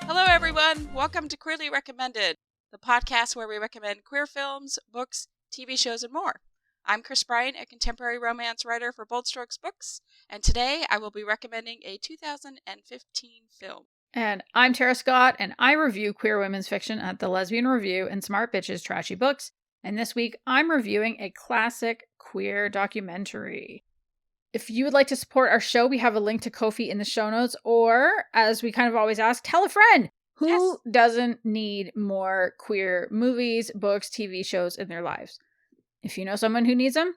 Hello, everyone. Welcome to Queerly Recommended, the podcast where we recommend queer films, books, TV shows, and more. I'm Kris Bryant, a contemporary romance writer for Bold Strokes Books, and today I will be recommending a 2015 film. And I'm Tara Scott, and I review queer women's fiction at The Lesbian Review and Smart Bitches Trashy Books. And this week, I'm reviewing a classic queer documentary. If you would like to support our show, we have a link to Ko-fi in the show notes, or, as we kind of always ask, tell a friend. Who doesn't need more queer movies, books, TV shows in their lives? If you know someone who needs them,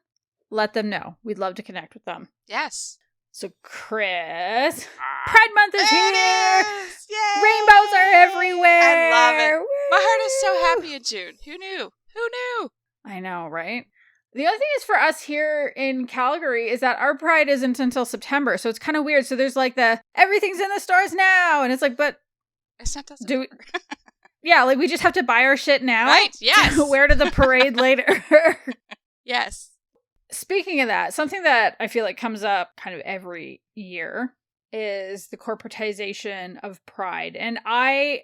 let them know. We'd love to connect with them. Yes. So, Kris, Pride Month is here! Yay! Rainbows are everywhere! I love it. Woo! My heart is so happy in June. Who knew? Who knew? I know, right? The other thing is for us here in Calgary is that our Pride isn't until September, so it's kind of weird. So there's like everything's in the stores now, and it's like, but it's not September. Yeah, like we just have to buy our shit now, right? Yes. To wear to the parade later. Yes. Speaking of that, something that I feel like comes up kind of every year is the corporatization of Pride. And I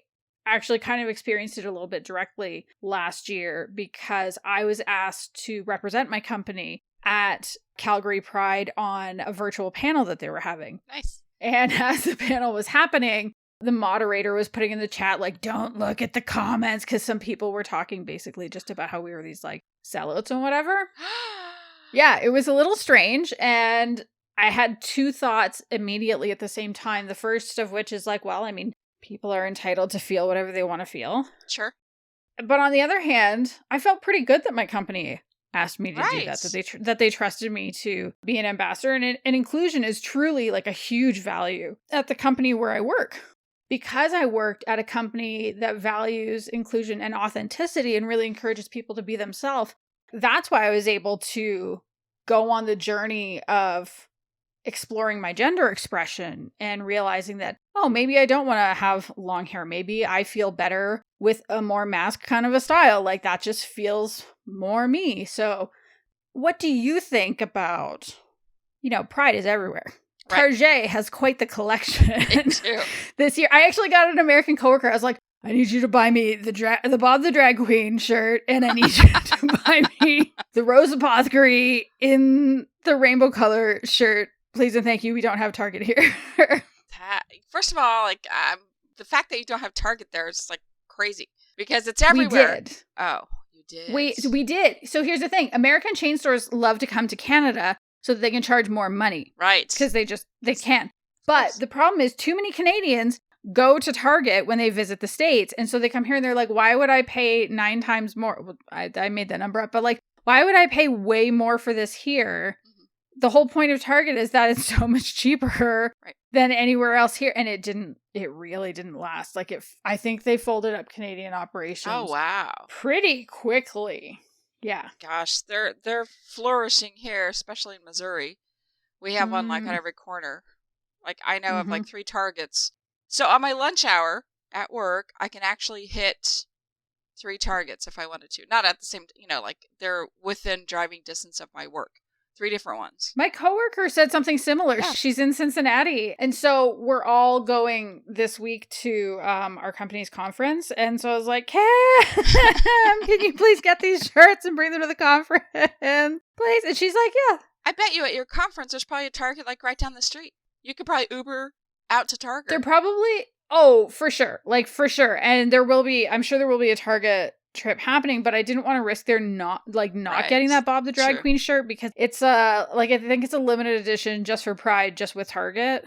actually kind of experienced it a little bit directly last year because I was asked to represent my company at Calgary Pride on a virtual panel that they were having. Nice. And as the panel was happening, the moderator was putting in the chat, like, don't look at the comments, because some people were talking basically just about how we were these, like, sellouts and whatever. Yeah, it was a little strange, and I had two thoughts immediately at the same time. The first of which is like, well, I mean, people are entitled to feel whatever they want to feel. Sure. But on the other hand, I felt pretty good that my company asked me to do that, that they trusted me to be an ambassador. And inclusion is truly like a huge value at the company where I work. Because I worked at a company that values inclusion and authenticity and really encourages people to be themselves, that's why I was able to go on the journey of exploring my gender expression and realizing that, oh, maybe I don't want to have long hair. Maybe I feel better with a more mask kind of a style. Like that just feels more me. So what do you think about, Pride is everywhere. Right. Target has quite the collection too. This year. I actually got an American coworker. I was like, I need you to buy me the Bob the Drag Queen shirt, and I need you to buy me the Rose Apothecary in the rainbow color shirt. Please and thank you. We don't have Target here. First of all, like the fact that you don't have Target there is like crazy because it's everywhere. We did. Oh, you did. We did. So here's the thing. American chain stores love to come to Canada so that they can charge more money. Right. Because they can. But the problem is too many Canadians go to Target when they visit the States. And so they come here and they're like, why would I pay 9 times more? Well, I made that number up. But like, why would I pay way more for this here? Mm-hmm. The whole point of Target is that it's so much cheaper than anywhere else here. And it really didn't last. Like I think they folded up Canadian operations. Oh, wow. Pretty quickly. Yeah. Gosh, they're flourishing here, especially in Missouri. We have one like on every corner. Like I know of like 3 Targets. So on my lunch hour at work, I can actually hit 3 Targets if I wanted to. Not at the same, like they're within driving distance of my work. 3 different ones. My coworker said something similar. Yeah. She's in Cincinnati. And so we're all going this week to our company's conference. And so I was like, Cam, can you please get these shirts and bring them to the conference? Please. And she's like, yeah. I bet you at your conference, there's probably a Target like right down the street. You could probably Uber out to Target. They're probably, oh, for sure. Like for sure. And I'm sure there will be a Target trip happening, but I didn't want to risk their not getting that Bob the Drag Queen shirt because it's I think it's a limited edition just for Pride, just with Target,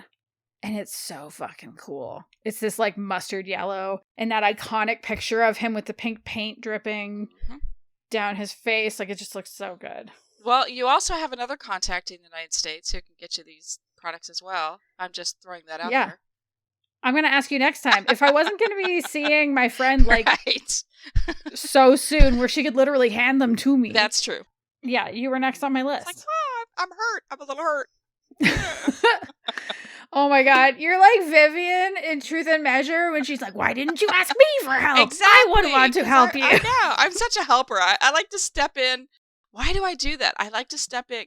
and it's so fucking cool. It's this like mustard yellow and that iconic picture of him with the pink paint dripping down his face. Like it just looks so good. Well, you also have another contact in the United States who can get you these products as well. I'm just throwing that out there. I'm going to ask you next time. If I wasn't going to be seeing my friend so soon where she could literally hand them to me. That's true. Yeah, you were next on my list. It's like, I'm hurt. I'm a little hurt. Oh my God. You're like Vivian in Truth and Measure when she's like, why didn't you ask me for help? Exactly. I would want to help you. I know. I'm such a helper. I like to step in Why do I do that? I like to step in.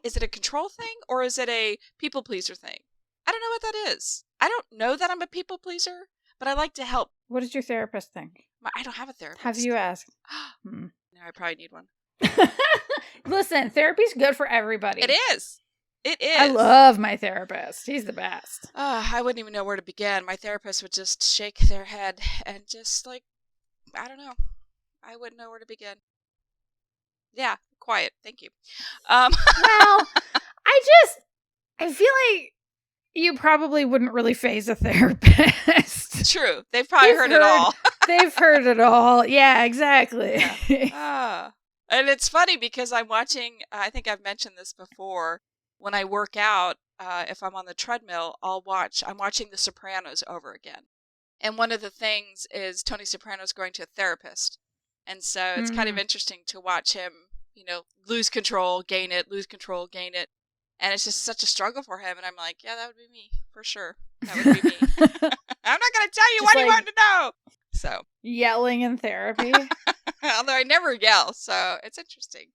Is it a control thing or is it a people pleaser thing? I don't know what that is. I don't know that I'm a people pleaser, but I like to help. What does your therapist think? I don't have a therapist. Have you asked? No, I probably need one. Listen, therapy's good for everybody. It is. It is. I love my therapist. He's the best. I wouldn't even know where to begin. My therapist would just shake their head and just I don't know. I wouldn't know where to begin. Yeah, quiet. Thank you. Well, I feel like you probably wouldn't really phase a therapist. True. They've probably heard it all. They've heard it all. Yeah, exactly. Yeah. And it's funny because I'm watching, I think I've mentioned this before, when I work out, if I'm on the treadmill, I'm watching The Sopranos over again. And one of the things is Tony Soprano's going to a therapist. And so it's kind of interesting to watch him, lose control, gain it, lose control, gain it. And it's just such a struggle for him. And I'm like, yeah, that would be me, for sure. That would be me. I'm not going to tell you what you want to know. So yelling in therapy. Although I never yell, so it's interesting.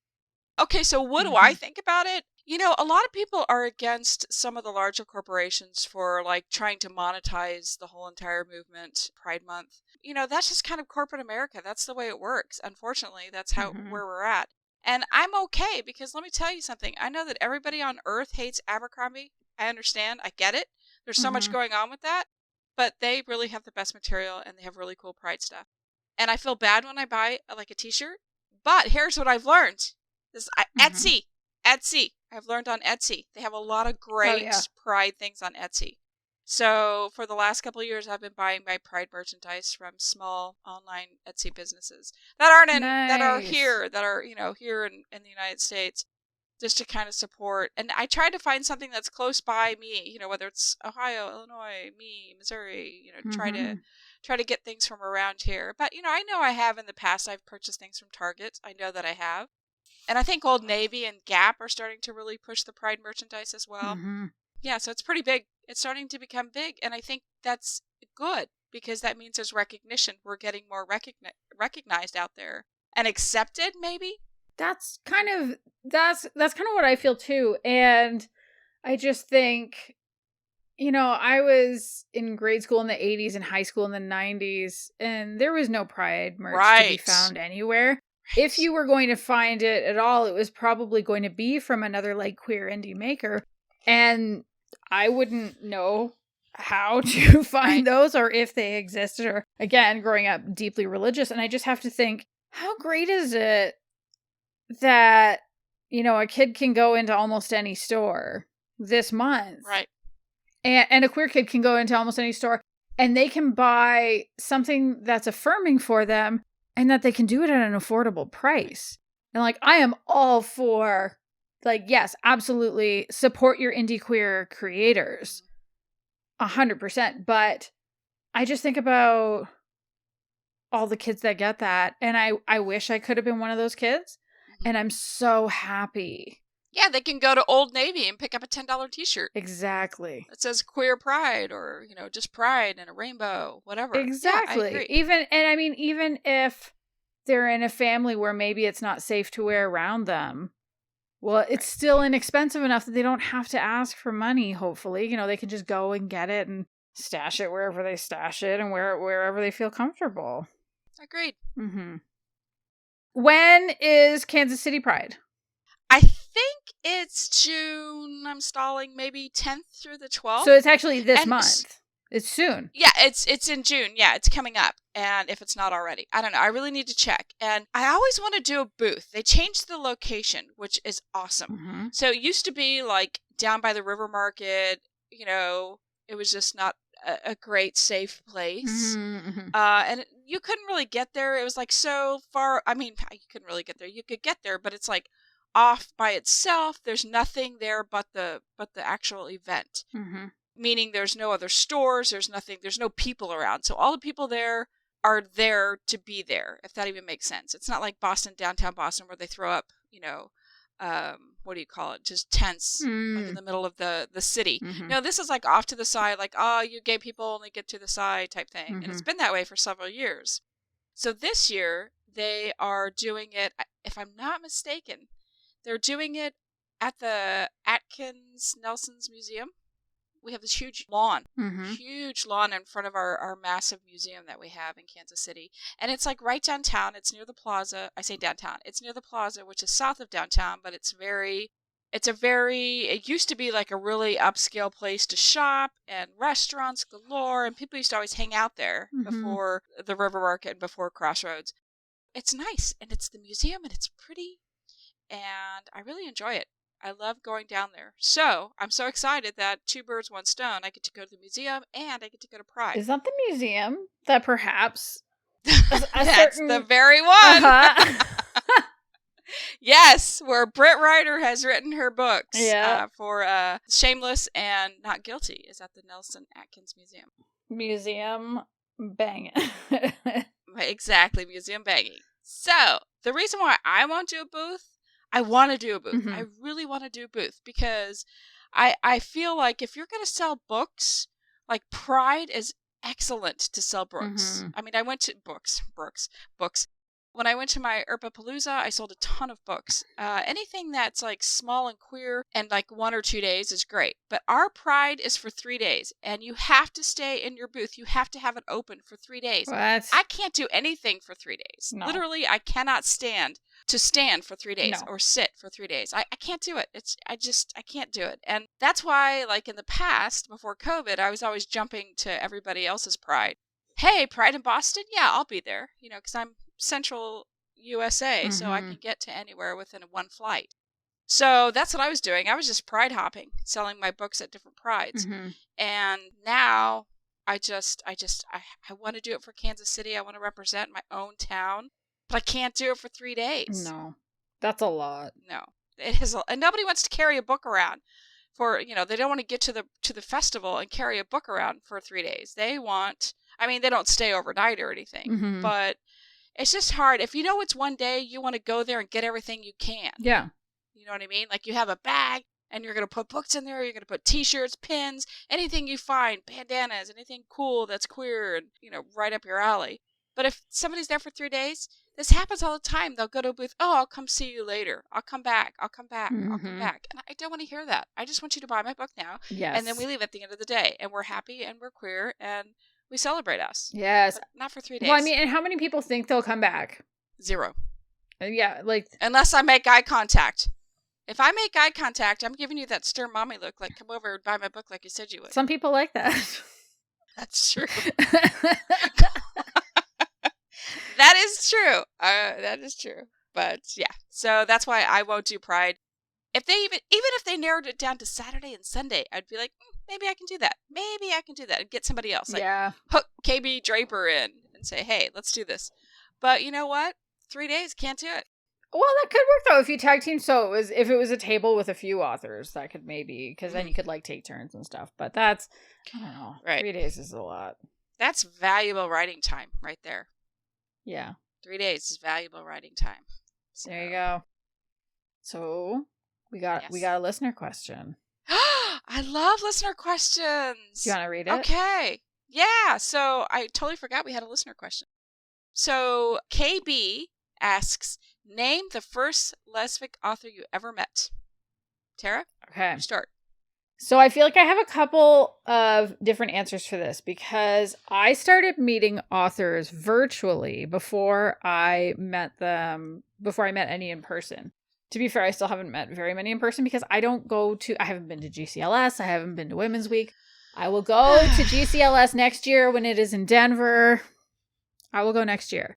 Okay, so what do I think about it? A lot of people are against some of the larger corporations for trying to monetize the whole entire movement, Pride Month. That's just kind of corporate America. That's the way it works. Unfortunately, that's how where we're at. And I'm okay because let me tell you something. I know that everybody on earth hates Abercrombie. I understand. I get it. There's so much going on with that. But they really have the best material and they have really cool Pride stuff. And I feel bad when I buy a t-shirt. But here's what I've learned. Etsy. I've learned on Etsy. They have a lot of great Pride things on Etsy. So for the last couple of years, I've been buying my Pride merchandise from small online Etsy businesses that are here in the United States, just to kind of support. And I try to find something that's close by me, whether it's Ohio, Illinois, Missouri, try to get things from around here. But, I know I have in the past, I've purchased things from Target. I know that I have. And I think Old Navy and Gap are starting to really push the Pride merchandise as well. Yeah, so it's pretty big. It's starting to become big. And I think that's good because that means there's recognition. We're getting more recognized out there and accepted, maybe. That's kind of what I feel too. And I just think, I was in grade school in the 80s and high school in the 90s, and there was no Pride merch to be found anywhere. If you were going to find it at all, it was probably going to be from another queer indie maker. And I wouldn't know how to find those or if they existed, or again, growing up deeply religious. And I just have to think, how great is it that, a kid can go into almost any store this month. Right. And a queer kid can go into almost any store and they can buy something that's affirming for them and that they can do it at an affordable price. And I am all for, yes, absolutely support your indie queer creators 100%. But I just think about all the kids that get that. And I wish I could have been one of those kids. And I'm so happy. Yeah, they can go to Old Navy and pick up a $10 t-shirt. Exactly. It says queer pride or, just pride and a rainbow, whatever. Exactly. Yeah, I agree. Even if they're in a family where maybe it's not safe to wear around them, well, it's still inexpensive enough that they don't have to ask for money, hopefully. They can just go and get it and stash it wherever they stash it and wear it wherever they feel comfortable. Agreed. When is Kansas City Pride? I think it's June. I'm stalling, maybe 10th through the 12th. So it's actually this month. It's soon. Yeah, it's in June. Yeah, it's coming up. And if it's not already, I don't know. I really need to check. And I always want to do a booth. They changed the location, which is awesome. So it used to be down by the river market. It was just not a great, safe place. And you couldn't really get there. It was so far. I mean, you couldn't really get there. You could get there, but it's off by itself. There's nothing there but the actual event. Meaning there's no other stores. There's nothing. There's no people around. So all the people there are there to be there, if that even makes sense. It's not like downtown Boston, where they throw up, what do you call it? Just tents in the middle of the city. No, this is off to the side, you gay people only get to the side type thing. And it's been that way for several years. So this year, they are doing it, if I'm not mistaken, they're doing it at the Atkins Nelson's Museum. We have this huge lawn in front of our massive museum that we have in Kansas City. And it's like right downtown. It's near the plaza. I say downtown. It's near the plaza, which is south of downtown, but it used to be like a really upscale place to shop and restaurants galore. And people used to always hang out there before the River Market and before Crossroads. It's nice. And it's the museum and it's pretty. And I really enjoy it. I love going down there. So, I'm so excited that 2 birds, 1 stone. I get to go to the museum and I get to go to Pride. Is that the museum that perhaps... That's the very one! Yes, where Britt Ryder has written her books for Shameless and Not Guilty is at the Nelson Atkins Museum. Museum banging. Exactly, museum banging. So, the reason why I won't do a booth, I want to do a booth. I really want to do a booth because I feel like if you're going to sell books, like Pride is excellent to sell books. I mean, I went to books. When I went to my Palooza, I sold a ton of books. Anything that's like small and queer and like 1 or 2 days is great. But our Pride is for 3 days, and you have to stay in your booth. You have to have it open for 3 days. What? I can't do anything for 3 days. No. Literally, I cannot stand for 3 days or sit for 3 days. I can't do it. I can't do it. And that's why, like in the past, before COVID, I was always jumping to everybody else's Pride. Hey, Pride in Boston? Yeah, I'll be there. You know, because I'm Central USA, so I can get to anywhere within 1 flight. So that's what I was doing. I was just Pride hopping, selling my books at different Prides. And now I want to do it for Kansas City. I want to represent my own town, but I can't do it for 3 days. No, that's a lot. No, it is, and nobody wants to carry a book around for, they don't want to get to the festival and carry a book around for 3 days. They don't stay overnight or anything, but it's just hard. If you know it's 1 day, you want to go there and get everything you can. Yeah. You know what I mean? Like you have a bag and you're going to put books in there. You're going to put t-shirts, pins, anything you find, bandanas, anything cool that's queer and, right up your alley. But if somebody's there for 3 days, this happens all the time. They'll go to a booth. Oh, I'll come see you later. I'll come back. I'll come back. And I don't want to hear that. I just want you to buy my book now. Yes. And then we leave at the end of the day. And we're happy and we're queer and we celebrate us. Yes. But not for 3 days. Well, I mean, and how many people think they'll come back? 0. Yeah, like... Unless I make eye contact. If I make eye contact, I'm giving you that stern mommy look, like come over and buy my book like you said you would. Some people like that. That's true. That is true. That is true. But yeah, so that's why I won't do Pride. If they even if they narrowed it down to Saturday and Sunday, I'd be like, maybe I can do that. Maybe I can do that and get somebody else. Like, hook KB Draper in and say, hey, let's do this. But you know what? 3 days, can't do it. Well, that could work though if you tag team. So if it was a table with a few authors, that could maybe, because then you could like take turns and stuff. But that's, I don't know, right. 3 days is a lot. That's valuable writing time right there. Yeah. 3 days is valuable writing time. So. There you go. So we got a listener question. I love listener questions. Do you want to read it? Okay. Yeah. So I totally forgot we had a listener question. So KB asks, name the first lesfic author you ever met. Tara? Okay. You start. So I feel like I have a couple of different answers for this because I started meeting authors virtually before I met any in person. To be fair, I still haven't met very many in person because I haven't been to GCLS. I haven't been to Women's Week. I will go to GCLS next year when it is in Denver. I will go next year.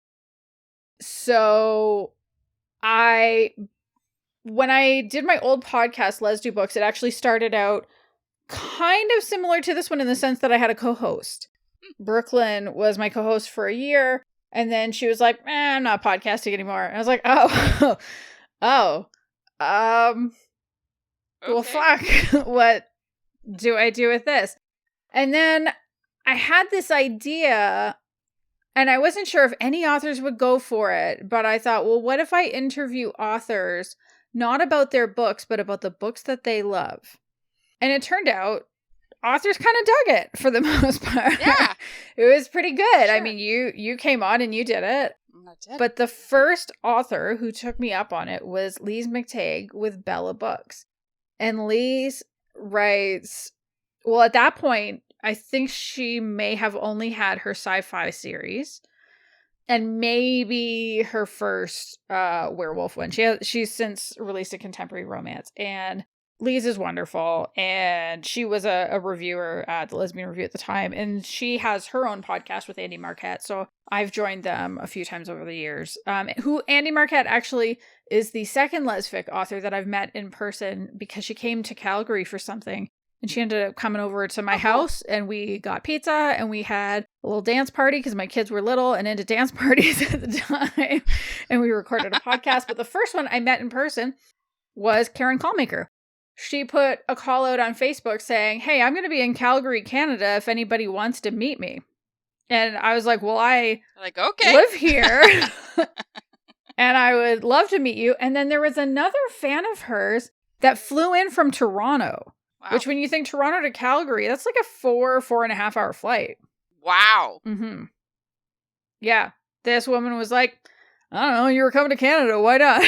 So when I did my old podcast, Let's Do Books, it actually started out kind of similar to this one in the sense that I had a co-host. Brooklyn was my co-host for a year, and then she was like, I'm not podcasting anymore. And I was like, well, fuck, what do I do with this? And then I had this idea, and I wasn't sure if any authors would go for it, but I thought, well, what if I interview authors not about their books, but about the books that they love? And it turned out authors kind of dug it for the most part. Yeah. It was pretty good. Sure. I mean, you came on and you did it. But the first author who took me up on it was Lise McTagg with Bella Books. And Lise writes, well, at that point, I think she may have only had her sci-fi series and maybe her first werewolf one. She's since released a contemporary romance, and Lise is wonderful, and she was a reviewer at the Lesbian Review at the time, and she has her own podcast with Andy Marquette, so I've joined them a few times over the years. Who Andy Marquette actually is the second lesfic author that I've met in person, because she came to Calgary for something, and she ended up coming over to my house, and we got pizza, and we had a little dance party because my kids were little and into dance parties at the time, and we recorded a podcast. But the first one I met in person was Karen Callmaker. She put a call out on Facebook saying, hey, I'm going to be in Calgary, Canada, if anybody wants to meet me. And I was like, well, I live here and I would love to meet you. And then there was another fan of hers that flew in from Toronto, which when you think Toronto to Calgary, that's like a 4.5 hour flight. Wow. Mm-hmm. Yeah. This woman was like, I don't know, you were coming to Canada. Why not?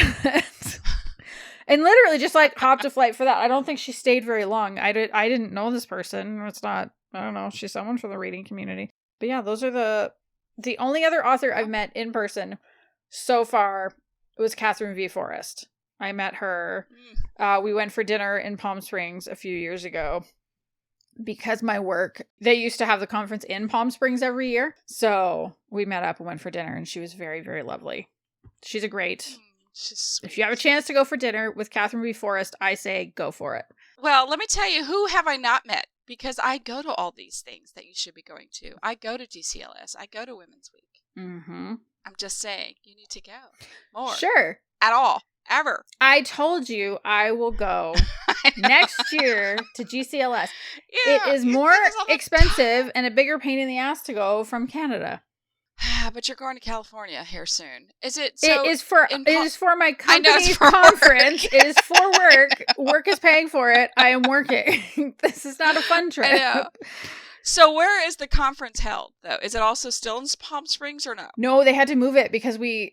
And literally just like hopped a flight for that. I don't think she stayed very long. I didn't know this person. It's not, I don't know. She's someone from the reading community. But yeah, those are the only other author I've met in person so far was Catherine V. Forrest. I met her. We went for dinner in Palm Springs a few years ago because my work, they used to have the conference in Palm Springs every year. So we met up and went for dinner, and she was very, very lovely. She's a great... If you have a chance to go for dinner with Catherine V. Forrest, I say go for it. Well, let me tell you, who have I not met? Because I go to all these things that you should be going to. I go to DCLS. I go to Women's Week. Mm-hmm. I'm just saying, you need to go more. Sure. At all. Ever. I told you I will go next year to GCLS. Yeah, it is more expensive and a bigger pain in the ass to go from Canada. But you're going to California here soon. Is it? So it is for my company's conference. It is for work. Work is paying for it. I am working. This is not a fun trip. I know. So where is the conference held, though? Is it also still in Palm Springs or no? No, they had to move it because they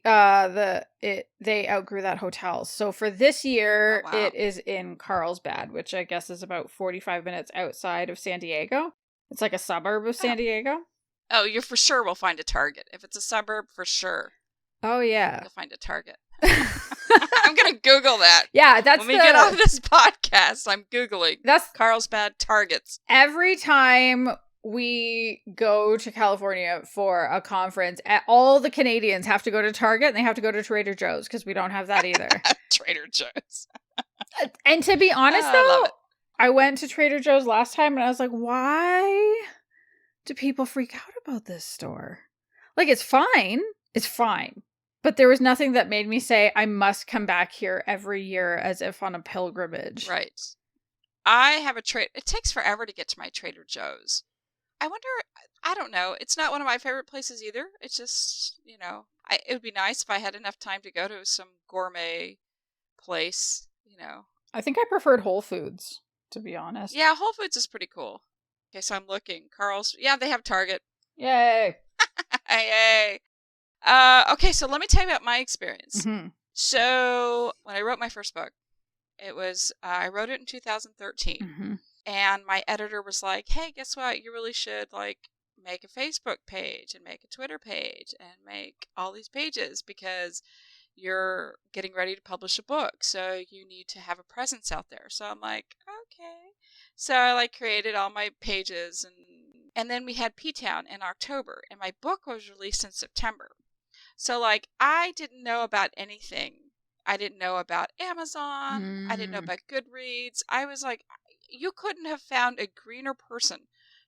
outgrew that hotel. So for this year, It is in Carlsbad, which I guess is about 45 minutes outside of San Diego. It's like a suburb of San Diego. Oh, you for sure will find a Target. If it's a suburb, for sure. Oh, yeah. You'll find a Target. I'm going to Google that. Yeah, that's when we get off this podcast, I'm Googling. That's Carlsbad Targets. Every time we go to California for a conference, all the Canadians have to go to Target and they have to go to Trader Joe's because we don't have that either. Trader Joe's. And to be honest, I went to Trader Joe's last time and I was like, why do people freak out about this store? Like, it's fine. It's fine. But there was nothing that made me say, I must come back here every year as if on a pilgrimage. Right. I have it takes forever to get to my Trader Joe's. I don't know. It's not one of my favorite places either. It's just, it would be nice if I had enough time to go to some gourmet place, I think I preferred Whole Foods, to be honest. Yeah, Whole Foods is pretty cool. Okay, so I'm looking. They have Target. Yay. Yay. Okay, so let me tell you about my experience. Mm-hmm. So when I wrote my first book, I wrote it in 2013. Mm-hmm. And my editor was like, hey, guess what? You really should make a Facebook page and make a Twitter page and make all these pages because you're getting ready to publish a book. So you need to have a presence out there. So I'm like, okay. So I created all my pages and then we had P-Town in October and my book was released in September. So I didn't know about anything. I didn't know about Amazon. I didn't know about Goodreads. I was like, you couldn't have found a greener person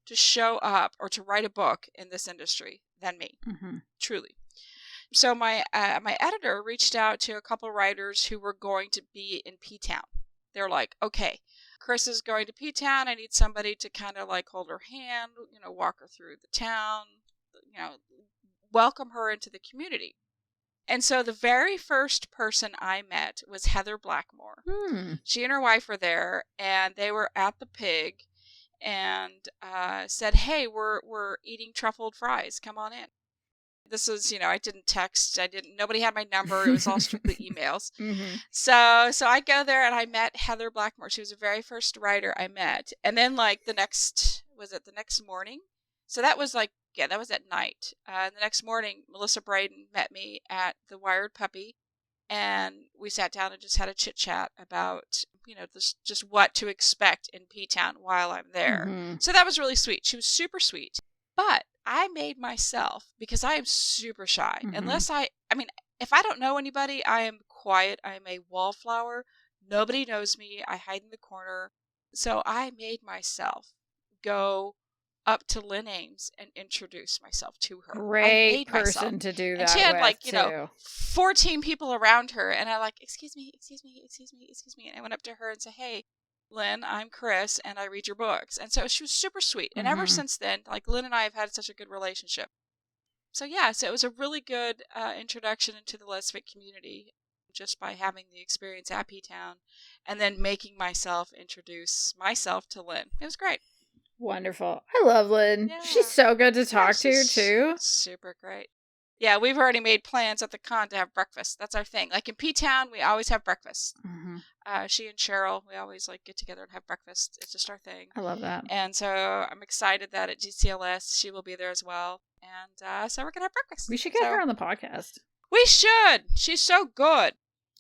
to show up or to write a book in this industry than me. Mm-hmm. Truly. So my editor reached out to a couple writers who were going to be in P-Town. They're like, okay, Kris is going to P-Town. I need somebody to kind of hold her hand, walk her through the town, welcome her into the community. And so the very first person I met was Heather Blackmore. She and her wife were there, and they were at the Pig and said, hey, we're eating truffled fries. Come on in. This was, I didn't text. Nobody had my number. It was all strictly emails. Mm-hmm. So I go there and I met Heather Blackmore. She was the very first writer I met. And then like the next morning? So that was like, that was at night. The next morning, Melissa Braden met me at the Wired Puppy. And we sat down and just had a chit chat about, just what to expect in P-Town while I'm there. Mm-hmm. So that was really sweet. She was super sweet. But I made myself, because I am super shy. Mm-hmm. If I don't know anybody, I am quiet. I am a wallflower. Nobody knows me. I hide in the corner. So I made myself go up to Lynn Ames and introduce myself to her. Great person to do that. And she had 14 too. people around her, and I excuse me. And I went up to her and said, "Hey, Lynn, I'm Kris, and I read your books." And so she was super sweet. And ever since then, Lynn and I have had such a good relationship. So it was a really good introduction into the lesfic community, just by having the experience at P-Town, and then making myself introduce myself to Lynn. It was great. Wonderful. I love Lynn. Yeah. She's so good to talk to, too. Super great. Yeah, we've already made plans at the con to have breakfast. That's our thing. Like in P-Town, we always have breakfast. Mm-hmm. She and Cheryl, we always get together and have breakfast. It's just our thing. I love that. And so I'm excited that at GCLS, she will be there as well. And so we're going to have breakfast. We should get her on the podcast. We should. She's so good.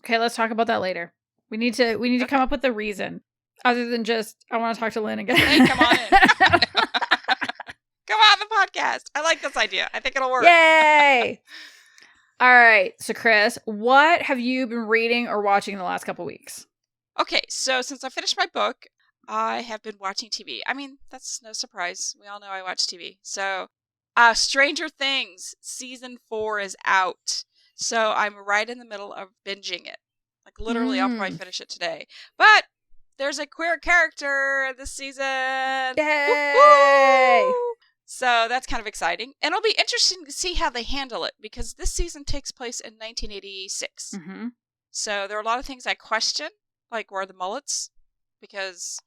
Okay, let's talk about that later. We need to come up with a reason. Other than just, I want to talk to Lynn again. Hey, come on in. Come on the podcast. I like this idea. I think it'll work. Yay! All right. So, Kris, what have you been reading or watching in the last couple weeks? Okay. So, since I finished my book, I have been watching TV. That's no surprise. We all know I watch TV. So, Stranger Things season 4 is out. So, I'm right in the middle of binging it. Literally, I'll probably finish it today. But there's a queer character this season. Yay! Woo-hoo! So that's kind of exciting. And it'll be interesting to see how they handle it, because this season takes place in 1986. Mm-hmm. So there are a lot of things I question, like where are the mullets? Because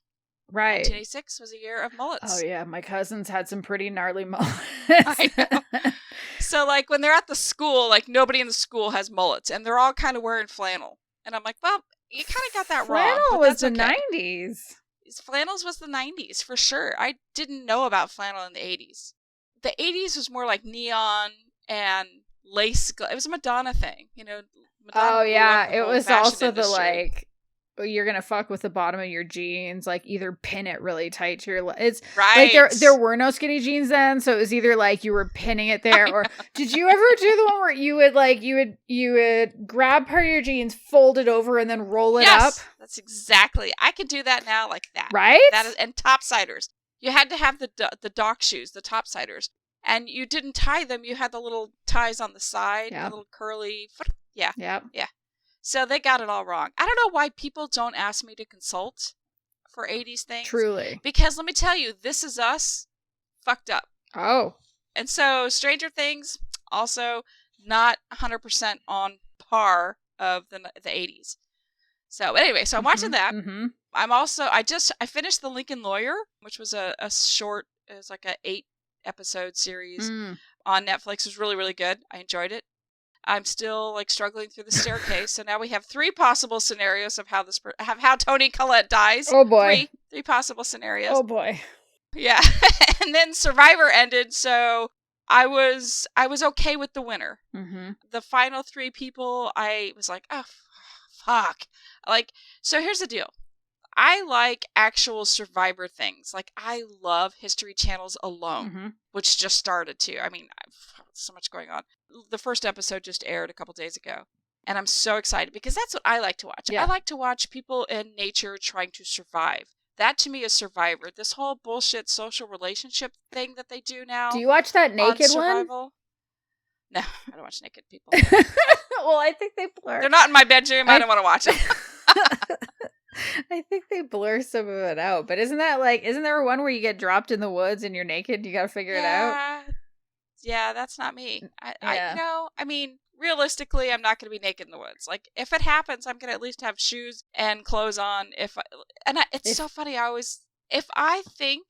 1986 was a year of mullets. Oh, yeah. My cousins had some pretty gnarly mullets. I know. So when they're at the school, nobody in the school has mullets, and they're all kind of wearing flannel. And I'm like, well, you kind of got that wrong. Flannel was the 90s. Flannels was the 90s, for sure. I didn't know about flannel in the 80s. The 80s was more like neon and lace. It was a Madonna thing, Madonna it was also industry. You're gonna fuck with the bottom of your jeans, either pin it really tight to your it's right. There were no skinny jeans then, so it was either you were pinning it there, or did you ever do the one where you would grab part of your jeans, fold it over, and then roll it up? That's exactly. I could do that now like that. Right? And topsiders. You had to have the dock shoes, the topsiders, and you didn't tie them. You had the little ties on the side, the little curly. Yeah. Yep. Yeah. So they got it all wrong. I don't know why people don't ask me to consult for 80s things. Truly. Because let me tell you, This Is Us fucked up. Oh. And so Stranger Things, also not 100% on par of the 80s. So anyway, I'm watching that. Mm-hmm. I finished The Lincoln Lawyer, which was a short, it was like an 8-episode series on Netflix. It was really, really good. I enjoyed it. I'm still struggling through the staircase. So now we have 3 possible scenarios of how Toni Collette dies. Oh boy. 3 possible scenarios. Oh boy. Yeah. And then Survivor ended, so I was okay with the winner. Mm-hmm. The final 3 people, I was like, oh, fuck. So here's the deal. I like actual Survivor things. I love History Channel's Alone, which just started too. So much going on. The first episode just aired a couple days ago. And I'm so excited because that's what I like to watch. Yeah. I like to watch people in nature trying to survive. That to me is Survivor. This whole bullshit social relationship thing that they do now. Do you watch that naked one? No, I don't watch naked people. Well, I think they blur. They're not in my bedroom. I don't want to watch them. I think they blur some of it out. But isn't there one where you get dropped in the woods and you're naked? You got to figure it out. Yeah, that's not me. Realistically, I'm not going to be naked in the woods. If it happens, I'm going to at least have shoes and clothes on. It's so funny. If I think,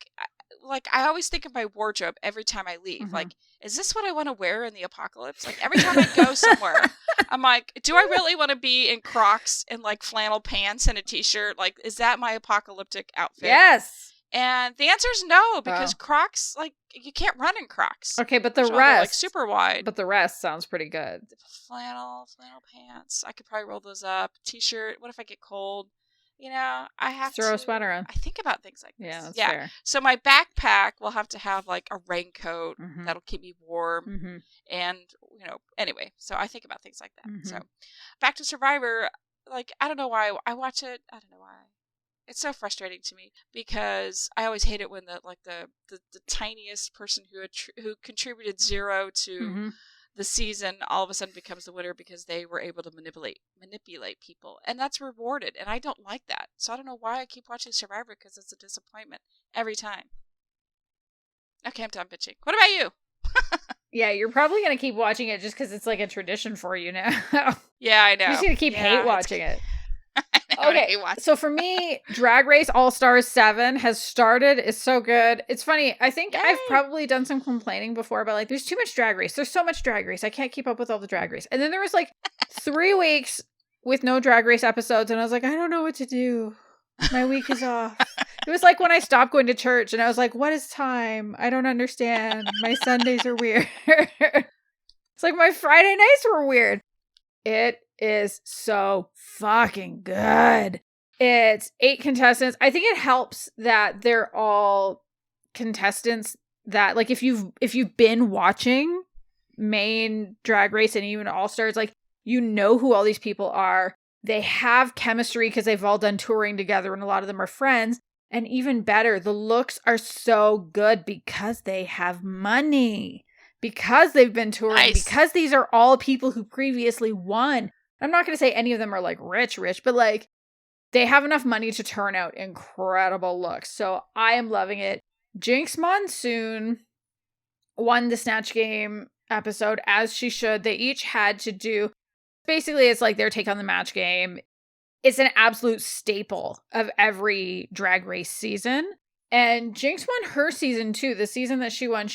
like, I always think of my wardrobe every time I leave. Mm-hmm. Like, is this what I want to wear in the apocalypse? Like, every time I go somewhere, I'm like, do I really want to be in Crocs and like flannel pants and a t-shirt? Like, is that my apocalyptic outfit? Yes. And the answer is no, because Crocs, like, you can't run in Crocs. Okay, but the rest, like, super wide. But the rest sounds pretty good. Flannel pants. I could probably roll those up. T-shirt. What if I get cold? You know, I have to throw a sweater on. I think about things like this. Yeah, that's fair. So my backpack will have to have like a raincoat that'll keep me warm. Mm-hmm. And, you know, anyway, so I think about things like that. Mm-hmm. So back to Survivor, like, I don't know why I watch it. I don't know why. It's so frustrating to me because I always hate it when the tiniest person who contributed 0 to the season all of a sudden becomes the winner because they were able to manipulate people, and that's rewarded, and I don't like that. So I don't know why I keep watching Survivor, because it's a disappointment every time. Okay, I'm done bitching. What about you? Yeah, you're probably gonna keep watching it just because it's like a tradition for you now. Yeah, I know. You're just gonna keep hate watching it. Okay, so for me, Drag Race All-Stars 7 has started. It's so good. It's funny. I think I've probably done some complaining before about like, there's too much Drag Race. There's so much Drag Race. I can't keep up with all the Drag Race. And then there was like 3 weeks with no Drag Race episodes. And I was like, I don't know what to do. My week is off. It was like when I stopped going to church and I was like, what is time? I don't understand. My Sundays are weird. It's like my Friday nights were weird. It is so fucking good. It's 8 contestants. I think it helps that they're all contestants that, like, if you've been watching main Drag Race and even All Stars, like, you know who all these people are. They have chemistry because they've all done touring together and a lot of them are friends. And even better, the looks are so good because they have money. Because they've been touring, because these are all people who previously won. I'm not going to say any of them are like rich, but like they have enough money to turn out incredible looks. So I am loving it. Jinx Monsoon won the Snatch Game episode, as she should. They each had to do, basically it's like their take on the match game. It's an absolute staple of every Drag Race season. And Jinx won her season too. The season that she won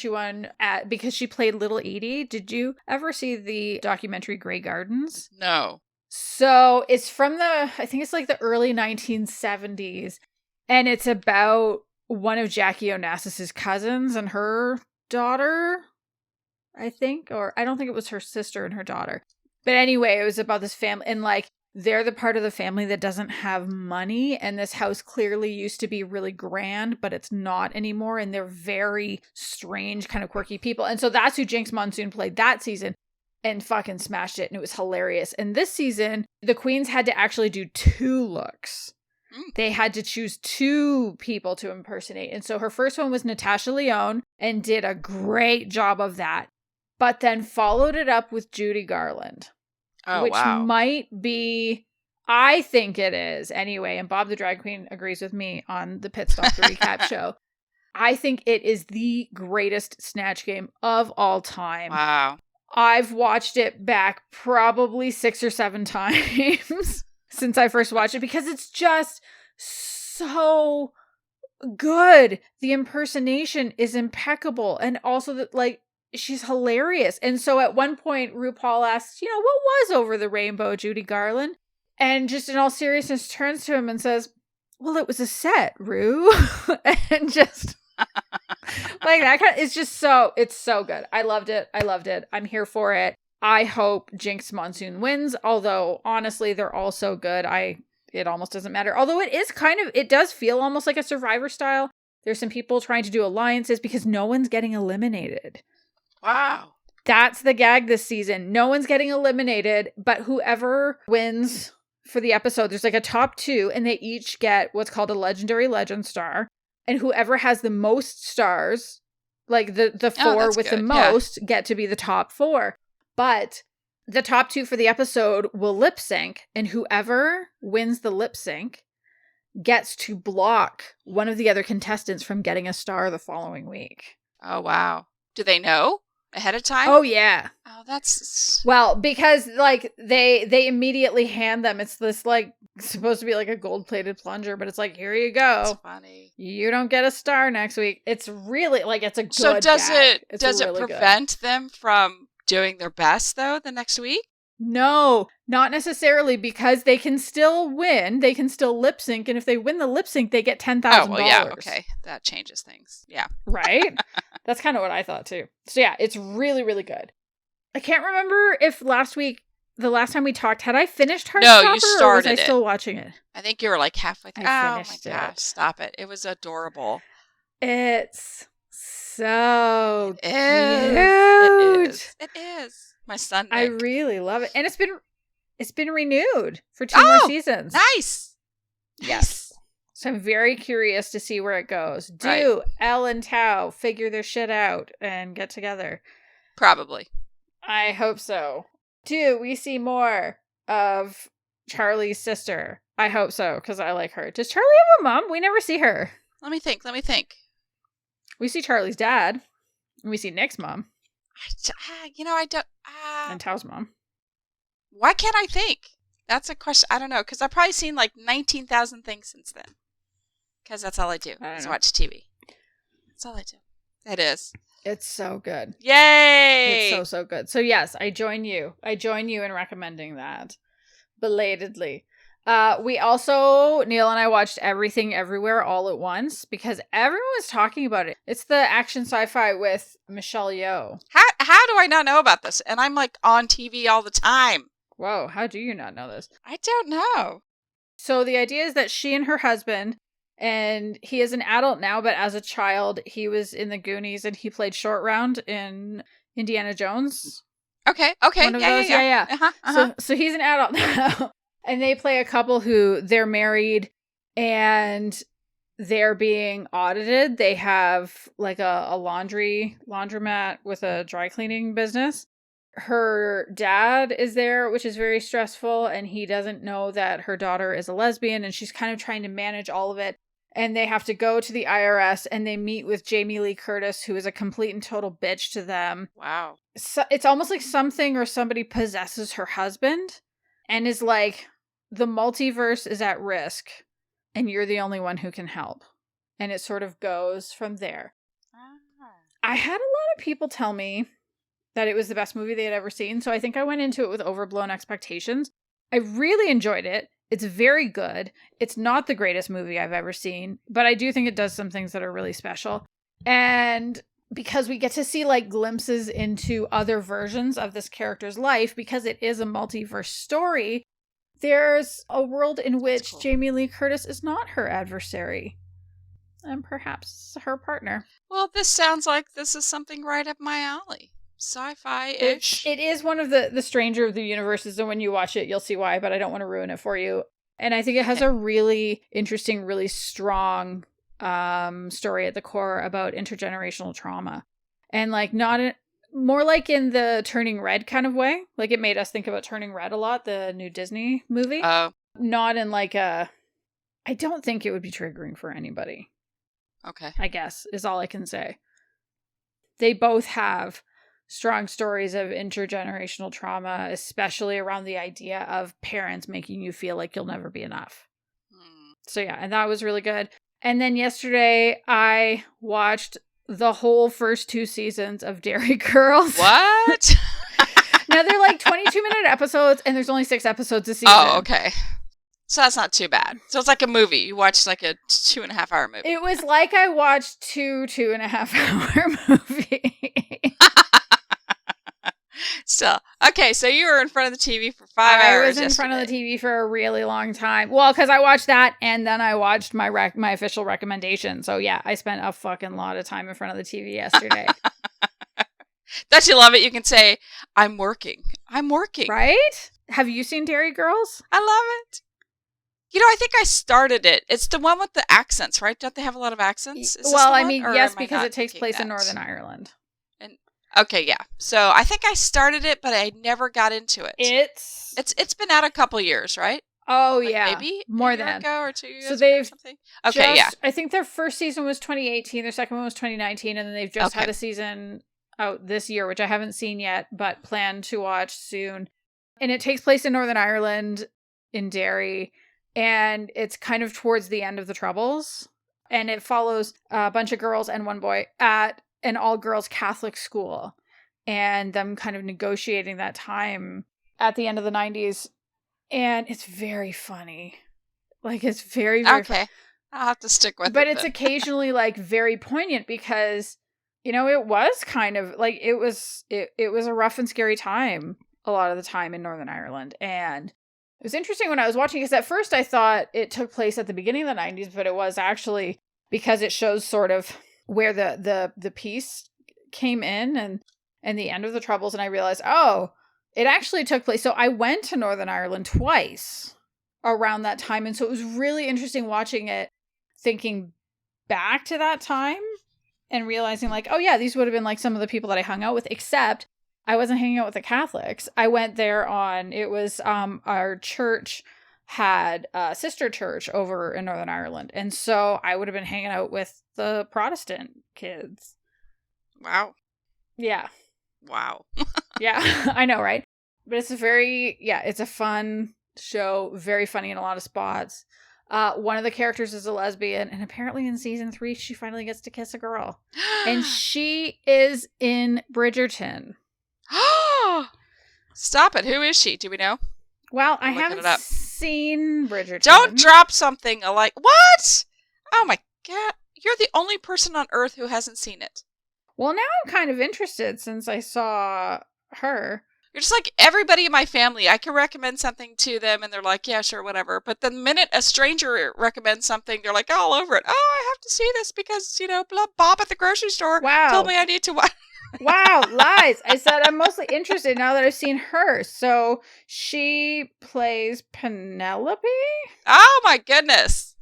because she played Little Edie. Did you ever see the documentary Grey Gardens? No. So it's from I think it's like the early 1970s. And it's about one of Jackie Onassis's cousins and her daughter, I think. Or I don't think it was her sister and her daughter. But anyway, it was about this family. And like, they're the part of the family that doesn't have money, and this house clearly used to be really grand, but it's not anymore, and they're very strange, kind of quirky people. And so that's who Jinx Monsoon played that season and fucking smashed it, and it was hilarious. And this season, the queens had to actually do 2 looks. They had to choose 2 people to impersonate. And so her first one was Natasha Lyonne and did a great job of that, but then followed it up with Judy Garland. Which might be, I think it is anyway, and Bob the Drag Queen agrees with me on the Pit Stop the Recap show. I think it is the greatest Snatch Game of all time. Wow. I've watched it back probably 6 or 7 times since I first watched it because it's just so good. The impersonation is impeccable, and also that, like, she's hilarious. And so at one point, RuPaul asks, what was over the rainbow, Judy Garland? And just in all seriousness, turns to him and says, well, it was a set, Ru. And just like that kind of, it's so good. I loved it. I'm here for it. I hope Jinx Monsoon wins. Although, honestly, they're all so good. It almost doesn't matter. Although it does feel almost like a Survivor style. There's some people trying to do alliances because no one's getting eliminated. Wow. That's the gag this season. No one's getting eliminated, but whoever wins for the episode, there's like a top 2, and they each get what's called a legendary legend star. And whoever has the most stars, like the 4 with the most, get to be the top 4. But the top 2 for the episode will lip sync, and whoever wins the lip sync gets to block one of the other contestants from getting a star the following week. Oh, wow. Do they know? Ahead of time? Oh, yeah. Oh, that's... Well, because, like, they immediately hand them, it's this, like, supposed to be like a gold-plated plunger, but it's like, here you go. That's funny. You don't get a star next week. It's really, like, it's a good So does gag. it prevent them from doing their best, though, the next week? No, not necessarily, because they can still win. They can still lip sync, and if they win the lip sync, they get $10,000. Oh, well, yeah, okay. That changes things. Yeah. Right? That's kind of what I thought, too. So, yeah, it's really, really good. I can't remember if the last time we talked, had I finished Heartstopper? No, you started or was I still watching it? I think you were like halfway through. I oh, my finished gosh, it. stop it. It was adorable. It's so cute. It is. It is. My son, Nick. I really love it. And it's been renewed for 2 more seasons. Nice. Yes. So I'm very curious to see where it goes. Do Elle and Tao figure their shit out and get together? Probably. I hope so. Do we see more of Charlie's sister? I hope so, because I like her. Does Charlie have a mom? We never see her. Let me think. We see Charlie's dad. And we see Nick's mom. I don't... and Tao's mom. Why can't I think? That's a question. I don't know, because I've probably seen like 19,000 things since then. Because that's all I do. I watch TV. That's all I do. It is. It's so good. Yay! It's so good. So yes, I join you. in recommending that. Belatedly. We also, Neil and I watched Everything Everywhere All at Once because everyone was talking about it. It's the action sci-fi with Michelle Yeoh. How do I not know about this? And I'm like on TV all the time. Whoa, how do you not know this? I don't know. So the idea is that she and her husband, and he is an adult now, but as a child, he was in the Goonies and he played Short Round in Indiana Jones. Okay. One of those? Yeah. Uh-huh. So he's an adult now. And they play a couple who they're married and they're being audited. They have like a laundromat with a dry cleaning business. Her dad is there, which is very stressful. And he doesn't know that her daughter is a lesbian and she's kind of trying to manage all of it. And they have to go to the IRS and they meet with Jamie Lee Curtis, who is a complete and total bitch to them. Wow. So it's almost like something or somebody possesses her husband and is like, the multiverse is at risk and you're the only one who can help. And it sort of goes from there. I had a lot of people tell me that it was the best movie they had ever seen. So I think I went into it with overblown expectations. I really enjoyed it. It's very good. It's not the greatest movie I've ever seen, but I do think it does some things that are really special. And because we get to see like glimpses into other versions of this character's life, because it is a multiverse story, there's a world in which Jamie Lee Curtis is not her adversary. And perhaps her partner. Well, this sounds like this is something right up my alley. Sci-fi-ish. It is one of the stranger of the universes, and when you watch it, you'll see why, but I don't want to ruin it for you. And I think it has a really interesting, really strong story at the core about intergenerational trauma. And like more like in the Turning Red kind of way. Like it made us think about Turning Red a lot, the new Disney movie. Oh. Not in like I don't think it would be triggering for anybody. Okay. I guess is all I can say. They both have strong stories of intergenerational trauma, especially around the idea of parents making you feel like you'll never be enough. So yeah, and that was really good. And then yesterday I watched the whole first 2 seasons of Dairy Girls. What? Now they're like 22-minute episodes and there's only 6 episodes a season. Oh, okay. So that's not too bad. So it's like a movie. You watched like a 2.5-hour movie. It was like I watched 2.5-hour movie. Still. Okay, so you were in front of the TV for 5 hours. I was in front of the TV for a really long time. Well, because I watched that and then I watched my official recommendation. So yeah, I spent a fucking lot of time in front of the TV yesterday. Don't you love it? You can say, I'm working. Right? Have you seen Dairy Girls? I love it. You know, I think I started it. It's the one with the accents, right? Don't they have a lot of accents? Well, I mean, yes, because it takes place in Northern Ireland. Okay, yeah. So I think I started it, but I never got into it. It's been out a couple years, right? Oh, like yeah. Maybe more a year than ago or 2 years so they've or something. Okay, yeah. I think their first season was 2018, their second one was 2019, and then they've just had a season out this year, which I haven't seen yet, but plan to watch soon. And it takes place in Northern Ireland, in Derry, and it's kind of towards the end of the Troubles. And it follows a bunch of girls and one boy at an all-girls Catholic school, and them kind of negotiating that time at the end of the 90s. And it's very funny. Like, it's very, very okay. I'll have to stick with it. But it's occasionally, like, very poignant because, you know, it was kind of, like, it was a rough and scary time a lot of the time in Northern Ireland. And it was interesting when I was watching, because at first I thought it took place at the beginning of the 90s, but it was actually because it shows sort of where the peace came in and the end of the Troubles. And I realized, oh, it actually took place. So I went to Northern Ireland twice around that time. And so it was really interesting watching it, thinking back to that time and realizing, like, oh yeah, these would have been like some of the people that I hung out with, except I wasn't hanging out with the Catholics. I went there it was our church had a sister church over in Northern Ireland. And so I would have been hanging out with the Protestant kids. Wow. Yeah. Wow. Yeah, I know, right? But it's it's a fun show, very funny in a lot of spots. One of the characters is a lesbian, and apparently in season 3, she finally gets to kiss a girl. And she is in Bridgerton. Stop it. Who is she? Do we know? Well, I haven't seen Bridgerton. Don't drop something like, what? Oh my God. You're the only person on earth who hasn't seen it. Well, now I'm kind of interested since I saw her. You're just like everybody in my family. I can recommend something to them and they're like, yeah, sure, whatever. But the minute a stranger recommends something, they're like all over it. Oh, I have to see this because, you know, Bob at the grocery store told me I need to watch. Wow, lies. I said I'm mostly interested now that I've seen her. So she plays Penelope? Oh my goodness.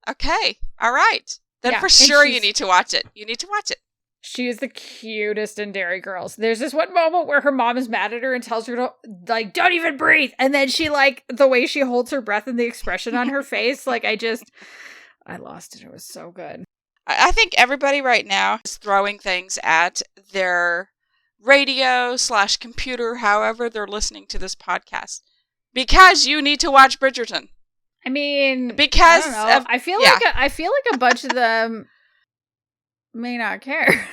Okay. All right. Then for sure you need to watch it. You need to watch it. She is the cutest in Derry Girls. There's this one moment where her mom is mad at her and tells her to, like, don't even breathe. And then she, like, the way she holds her breath and the expression on her face, like, I lost it. It was so good. I think everybody right now is throwing things at their radio / computer, however they're listening to this podcast, because you need to watch Bridgerton. I mean, because I don't know. I feel like a bunch of them may not care.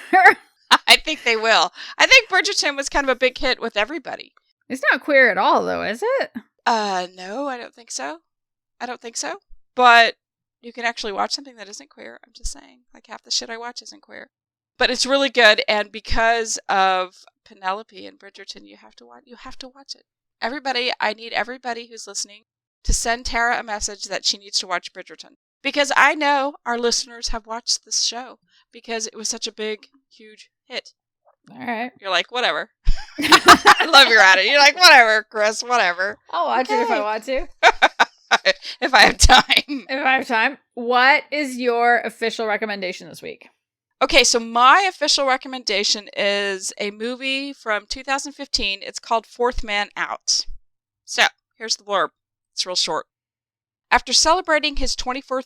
I think they will. I think Bridgerton was kind of a big hit with everybody. It's not queer at all, though, is it? No, I don't think so. But you can actually watch something that isn't queer. I'm just saying. Like, half the shit I watch isn't queer. But it's really good, and because of Penelope and Bridgerton, you have to watch it. Everybody, I need everybody who's listening to send Tara a message that she needs to watch Bridgerton. Because I know our listeners have watched this show because it was such a big, huge hit. All right. You're like, whatever. I love your attitude. You're like, whatever, Kris, whatever. I'll watch it if I want to. If I have time. What is your official recommendation this week? Okay, so my official recommendation is a movie from 2015. It's called Fourth Man Out. So, here's the blurb. It's real short. After celebrating his 24th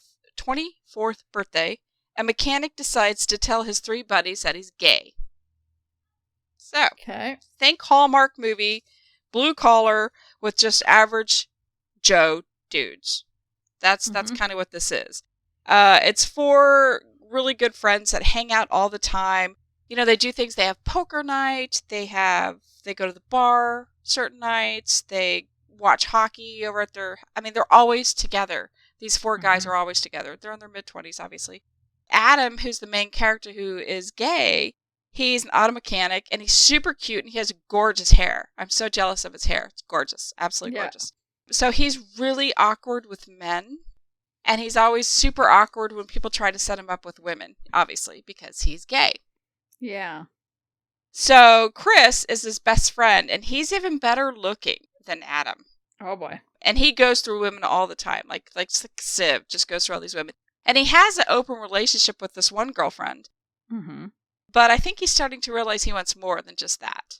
birthday, a mechanic decides to tell his 3 buddies that he's gay. So, think Hallmark movie, blue collar, with just average Joe dudes. That's kind of what this is. It's 4 really good friends that hang out all the time. You know, they do things. They have poker night. They go to the bar certain nights. They watch hockey over at they're always together. These 4 guys are always together. They're in their mid-20s, obviously. Adam, who's the main character who is gay, he's an auto mechanic, and he's super cute, and he has gorgeous hair. I'm so jealous of his hair. It's gorgeous. Absolutely gorgeous. So he's really awkward with men, and he's always super awkward when people try to set him up with women, obviously, because he's gay. Yeah. So Kris is his best friend, and he's even better looking than Adam. Oh, boy. And he goes through women all the time, like Civ just goes through all these women. And he has an open relationship with this one girlfriend. Mm-hmm. But I think he's starting to realize he wants more than just that.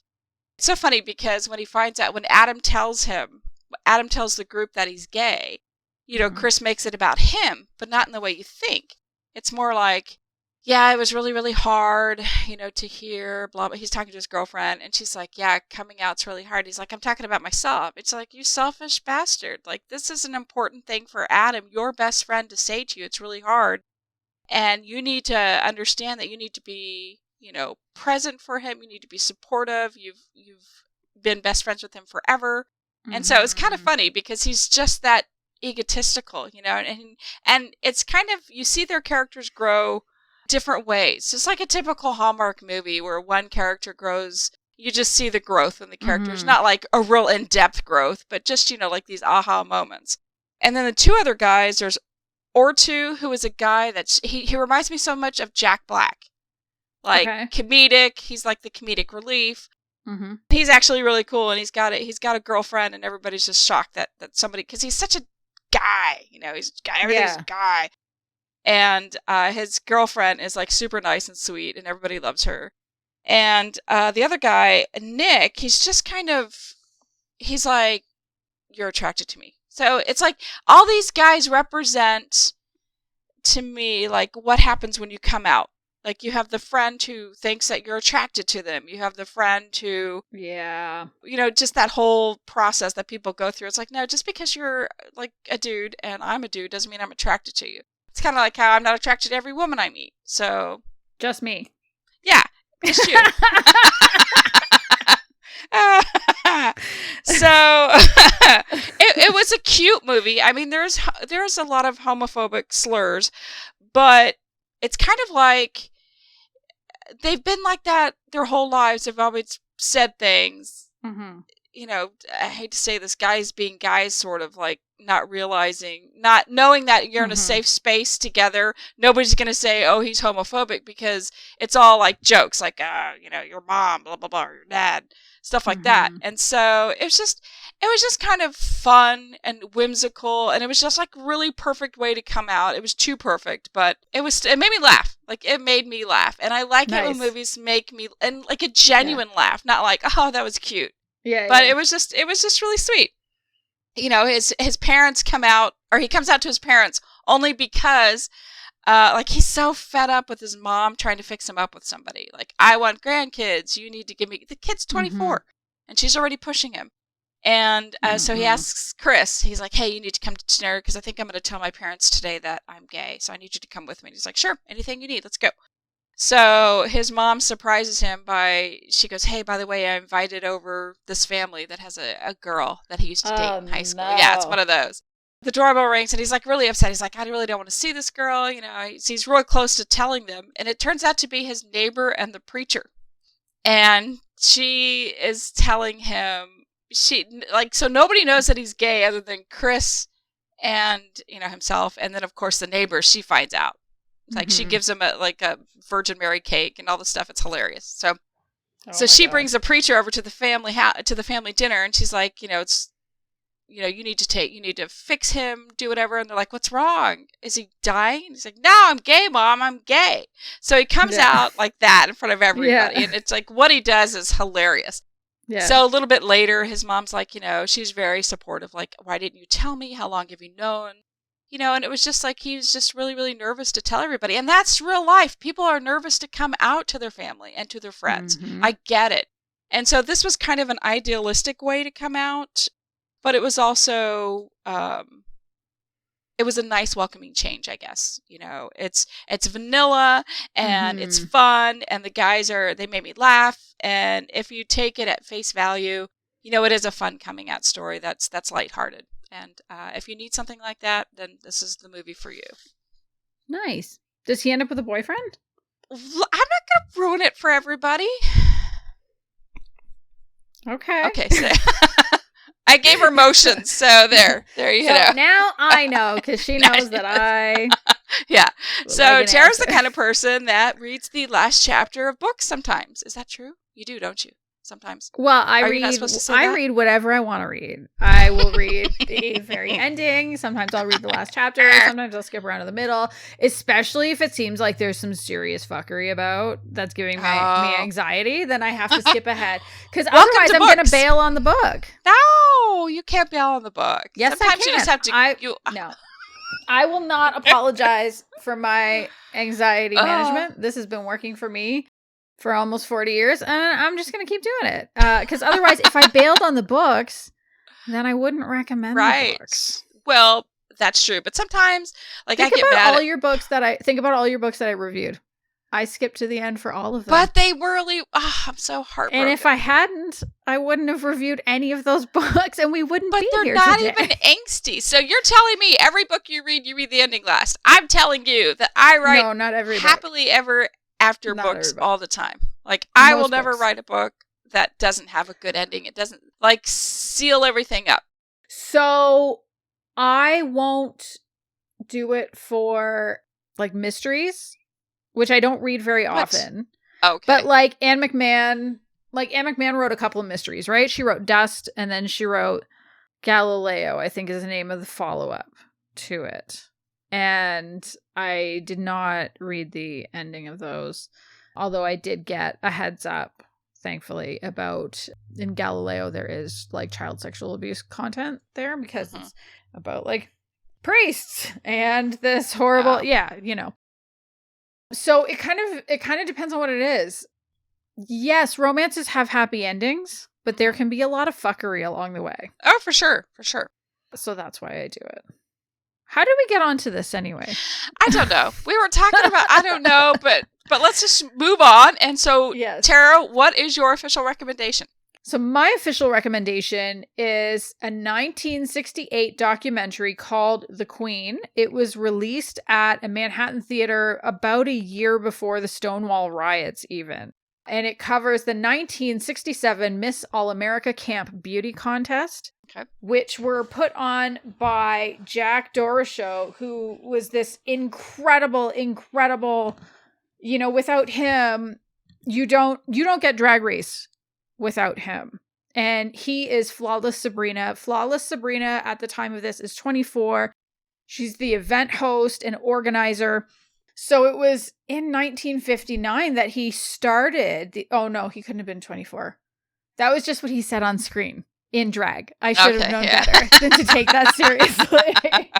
It's so funny because when he finds out, when Adam tells the group that he's gay, you know, Kris makes it about him, but not in the way you think. It's more like, yeah, it was really, really hard, to hear, blah, blah. He's talking to his girlfriend, and she's like, yeah, coming out's really hard. He's like, I'm talking about myself. It's like, you selfish bastard. Like, this is an important thing for Adam, your best friend, to say to you. It's really hard. And you need to understand that you need to be, present for him. You need to be supportive. You've been best friends with him forever. Mm-hmm. And so it's kind of funny because he's just that egotistical, and it's kind of, you see their characters grow different ways. It's like a typical Hallmark movie where one character grows, you just see the growth in the characters, not like a real in-depth growth, but just, like these aha moments. And then the two other guys, there's Ortu, who is a guy that's, he reminds me so much of Jack Black. Like, comedic, he's like the comedic relief. Mm-hmm. He's actually really cool, and he's got a girlfriend, and everybody's just shocked that somebody, because he's such a guy, he's a guy, everything's a guy. And his girlfriend is like super nice and sweet, and everybody loves her. And the other guy, Nick, he's just he's like, you're attracted to me. So it's like all these guys represent to me like what happens when you come out. Like, you have the friend who thinks that you're attracted to them. You have the friend who, just that whole process that people go through. It's like, no, just because you're like a dude and I'm a dude doesn't mean I'm attracted to you. It's kind of like how I'm not attracted to every woman I meet. So just me. Yeah, just you. So it was a cute movie. I mean, there's a lot of homophobic slurs, but it's kind of like they've been like that their whole lives. They've always said things. Mm-hmm. I hate to say this, guys being guys, sort of like not knowing that you're in a safe space together. Nobody's going to say, oh, he's homophobic, because it's all like jokes, like, your mom, blah, blah, blah, or your dad, stuff like that. And so it was just kind of fun and whimsical, and it was just like really perfect way to come out. It was too perfect, but it made me laugh. Like, it made me laugh. And I like it when movies make me, and like a genuine laugh, not like, oh, that was cute. Yeah. But it was just really sweet. His parents come out, or he comes out to his parents only because like, he's so fed up with his mom trying to fix him up with somebody. Like, I want grandkids. You need to give me, the kid's 24 and she's already pushing him. And so he asks Kris, he's like, hey, you need to come to dinner because I think I'm going to tell my parents today that I'm gay. So I need you to come with me. And he's like, sure, anything you need. Let's go. So his mom surprises him she goes, hey, by the way, I invited over this family that has a girl that he used to date in high school. No. Yeah, it's one of those. The doorbell rings, and he's like really upset. He's like, I really don't want to see this girl. He's real close to telling them. And it turns out to be his neighbor and the preacher. And she is telling him, so nobody knows that he's gay other than Kris and, himself. And then, of course, the neighbor, she finds out. Like, she gives him a Virgin Mary cake and all this stuff. It's hilarious. So she brings a preacher over to the family dinner, and she's like, it's, you need to fix him, do whatever. And they're like, what's wrong? Is he dying? And he's like, no, I'm gay, Mom. I'm gay. So he comes out like that in front of everybody. Yeah. And it's like, what he does is hilarious. Yeah. So a little bit later, his mom's like, she's very supportive. Like, why didn't you tell me? How long have you known? And it was just like, he was just really, really nervous to tell everybody. And that's real life. People are nervous to come out to their family and to their friends. Mm-hmm. I get it. And so this was kind of an idealistic way to come out, but it was also, it was a nice welcoming change, I guess. It's vanilla and it's fun, and the guys they made me laugh. And if you take it at face value, it is a fun coming out story that's lighthearted. And if you need something like that, then this is the movie for you. Nice. Does he end up with a boyfriend? I'm not going to ruin it for everybody. Okay. So I gave her motions, so there you go. Now I know, because she knows that I... Yeah. So Tara's the kind of person that reads the last chapter of books sometimes. Is that true? You do, don't you? Sometimes. Well, I read whatever I want to read. I will read the very ending. Sometimes I'll read the last chapter. Sometimes I'll skip around to the middle, especially if it seems like there's some serious fuckery about that's giving me anxiety. Then I have to skip ahead, because otherwise I'm going to bail on the book. No, you can't bail on the book. Yes, sometimes I can. You just have to. No. I will not apologize for my anxiety management. This has been working for me for almost 40 years, and I'm just going to keep doing it. Because otherwise, if I bailed on the books, then I wouldn't recommend the books. Well, that's true. But sometimes, like, think about all your books that I reviewed. I skipped to the end for all of them. But they were really, I'm so heartbroken. And if I hadn't, I wouldn't have reviewed any of those books, and we wouldn't be here today. But they're not even angsty. So you're telling me every book you read the ending last. I'm telling you that I write not every happily book. ever after not books all the time. Like, I will never write a book that doesn't have a good ending. It doesn't, like, seal everything up. So I won't do it for, like, mysteries, which I don't read very often. Okay. But like Anne McMahon wrote a couple of mysteries, right? She wrote Dust, and then she wrote Galileo, I think is the name of the follow-up to it. And I did not read the ending of those, although I did get a heads up, thankfully, about in Galileo there is like child sexual abuse content there because it's about like priests and this horrible, So it kind of depends on what it is. Yes, romances have happy endings, but there can be a lot of fuckery along the way. Oh, for sure. So that's why I do it. How did we get onto this anyway? I don't know. We were talking about, I don't know, but let's just move on. And so, yes. Tara, what is your official recommendation? So my official recommendation is a 1968 documentary called The Queen. It was released at a Manhattan theater about a year before the Stonewall riots even. And it covers the 1967 Miss All-America Camp Beauty Contest, which were put on by Jack Doroshow, who was this incredible, without him, you don't get Drag Race without him. And he is Flawless Sabrina. Flawless Sabrina at the time of this is 24. She's the event host and organizer. So it was in 1959 that he started he couldn't have been 24. That was just what he said on screen in drag. I should have known better than to take that seriously.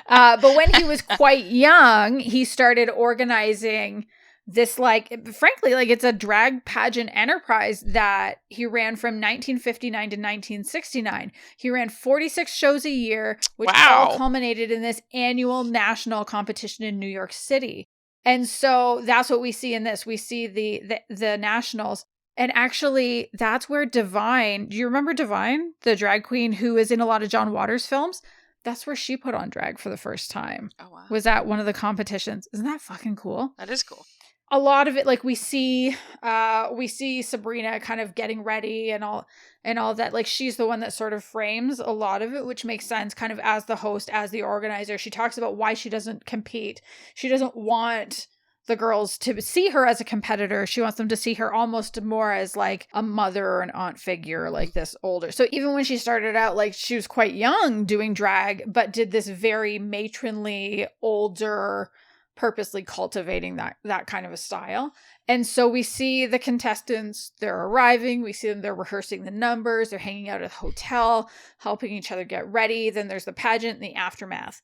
But when he was quite young, he started organizing this, it's a drag pageant enterprise that he ran from 1959 to 1969. He ran 46 shows a year, which all culminated in this annual national competition in New York City. And so that's what we see in this. We see the nationals. And actually, that's where Divine, do you remember Divine, the drag queen who is in a lot of John Waters films? That's where she put on drag for the first time. Oh, wow. Was at one of the competitions. Isn't that fucking cool? That is cool. A lot of it, like we see Sabrina kind of getting ready and all that. Like she's the one that sort of frames a lot of it, which makes sense kind of as the host, as the organizer. She talks about why she doesn't compete. She doesn't want the girls to see her as a competitor. She wants them to see her almost more as like a mother or an aunt figure, like this older. So even when she started out, like she was quite young doing drag, but did this very matronly, older, purposely cultivating that kind of a style. And so we see the contestants, they're arriving, we see them, they're rehearsing the numbers, they're hanging out at a hotel, helping each other get ready. Then there's the pageant and the aftermath.